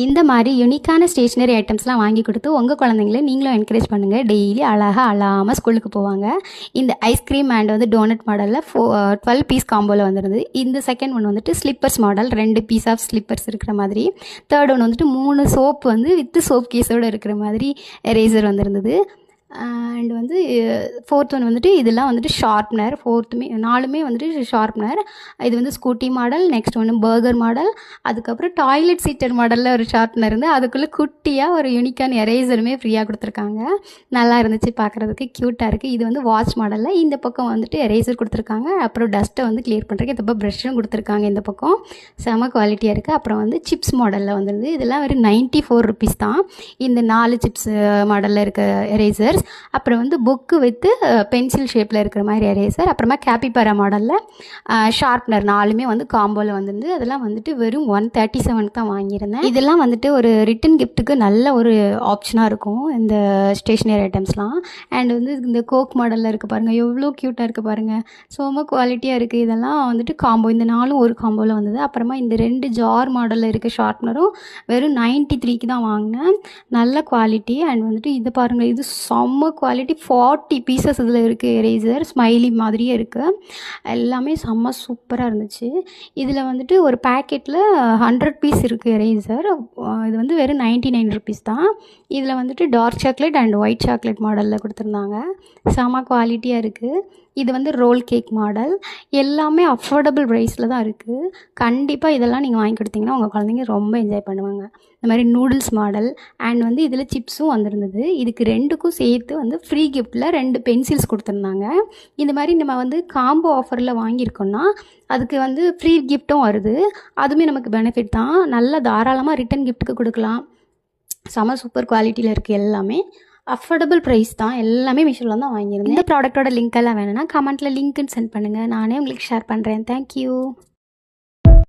இந்த மாதிரி யுனிக்கான ஸ்டேஷ்னரி ஐட்டம்ஸ்லாம் வாங்கி கொடுத்து உங்கள் குழந்தைங்கள நீங்களும் என்கரேஜ் பண்ணுங்கள். டெய்லி அழகாக அழாமல் ஸ்கூலுக்கு போவாங்க. இந்த ஐஸ்கிரீம் அண்ட் வந்து டோனட் மாடலில் 12 பீஸ் காம்போவில் வந்துடுது. இந்த செகண்ட் ஒன் வந்துட்டு slippers model, 2 piece of slippers இருக்கிற மாதிரி. தேர்ட் ஒன் வந்துட்டு 3 சோப் வந்து வித் சோப் கேஸோடு இருக்கிற மாதிரி எரேசர் வந்துருந்தது. அண்ட் வந்து ஃபோர்த் ஒன் வந்துட்டு இதெல்லாம் வந்துட்டு ஷார்ப்னர். நாலுமே வந்துட்டு ஷார்ப்னர். இது வந்து ஸ்கூட்டி மாடல், நெக்ஸ்ட் ஒன்று பர்கர் மாடல், அதுக்கப்புறம் டாய்லெட் சீட்டர் மாடலில் ஒரு ஷார்ப்னர் இருந்து அதுக்குள்ளே குட்டியாக ஒரு யூனிக்கான எரேசருமே ஃப்ரீயாக கொடுத்துருக்காங்க. நல்லா இருந்துச்சு, பார்க்குறதுக்கு க்யூட்டாக இருக்குது. இது வந்து வாட்ச் மாடலில் இந்த பக்கம் வந்துட்டு எரேசர் கொடுத்துருக்காங்க. அப்புறம் டஸ்ட்டை வந்து கிளியர் பண்ணுறதுக்கு இந்த பக்கம் ப்ரஷ்ஷும் கொடுத்துருக்காங்க. இந்த பக்கம் செம குவாலிட்டியாக இருக்குது. அப்புறம் வந்து சிப்ஸ் மாடலில் வந்துடுது. இதெல்லாம் ஒரு 94 ருபீஸ் தான். இந்த 4 சிப்ஸ் மாடலில் இருக்க எரேசர். அப்புறம் வந்து புக்கு வித் பென்சில் ஷேப்பில் இருக்கிற மாதிரி எரேசர். அப்புறமா கேபிபரா மாடலில் ஷார்ப்னர் 4மே வந்து காம்போவில் வந்துருந்து. அதெல்லாம் வந்துட்டு வெறும் 137 தான் வாங்கியிருந்தேன். இதெல்லாம் வந்துட்டு ஒரு ரிட்டன் கிஃப்ட்டுக்கு நல்ல ஒரு ஆப்ஷனாக இருக்கும் இந்த ஸ்டேஷ்னரி ஐட்டம்ஸ்லாம். அண்ட் வந்து இந்த கோக் மாடலில் இருக்குது பாருங்கள், எவ்வளோ க்யூட்டாக இருக்குது பாருங்கள், ரொம்ப குவாலிட்டியாக இருக்குது. இதெல்லாம் வந்துட்டு காம்போ, இந்த 4ம் ஒரு காம்போவில் வந்தது. அப்புறமா இந்த 2 ஜார் மாடலில் இருக்க ஷார்ப்னரும் வெறும் 93க்கு தான் வாங்கினேன். நல்ல குவாலிட்டி. அண்ட் வந்துட்டு இது பாருங்கள், இது செம்ம குவாலிட்டி. 40 பீசஸ் இதில் இருக்குது. எரேசர் ஸ்மைலி மாதிரியே இருக்குது. எல்லாமே செம்ம சூப்பராக இருந்துச்சு. இதில் வந்துட்டு ஒரு பேக்கெட்டில் 100 பீஸ் இருக்குது எரேசர். இது வந்து வெறும் 99 ருபீஸ் தான். இதில் வந்துட்டு dark chocolate and white chocolate மாடலில் கொடுத்துருந்தாங்க. செம்ம குவாலிட்டியாக இருக்குது. இது வந்து ரோல் கேக் மாடல். எல்லாமே அஃபோர்டபுள் ப்ரைஸில் தான் இருக்குது. கண்டிப்பாக இதெல்லாம் நீங்கள் வாங்கி கொடுத்தீங்கன்னா உங்கள் குழந்தைங்க ரொம்ப என்ஜாய் பண்ணுவாங்க. இந்த மாதிரி நூடுல்ஸ் மாடல் அண்ட் வந்து இதில் சிப்ஸும் வந்துருந்தது. இதுக்கு 2க்கும் சேர்த்து வந்து ஃப்ரீ கிஃப்ட்டில் 2 பென்சில்ஸ் கொடுத்துருந்தாங்க. இந்த மாதிரி நம்ம வந்து காம்போ ஆஃபரில் வாங்கியிருக்கோன்னா அதுக்கு வந்து ஃப்ரீ கிஃப்ட்டும் வருது. அதுவுமே நமக்கு பெனிஃபிட் தான். நல்லா தாராளமாக ரிட்டன் கிஃப்ட்டுக்கு கொடுக்கலாம். செம சூப்பர் குவாலிட்டியில் இருக்குது. எல்லாமே அஃபோர்டபுள் ப்ரைஸ் தான். எல்லாமே மீஷோவில் தான் வாங்கியிருந்தேன். இந்த ப்ராடக்ட்டோட லிங்க் எல்லாம் வேணும்னா கமெண்ட்டில் லிங்க்குன்னு சென்ட் பண்ணுங்கள். நானே உங்களுக்கு ஷேர் பண்ணுறேன். தேங்க்யூ.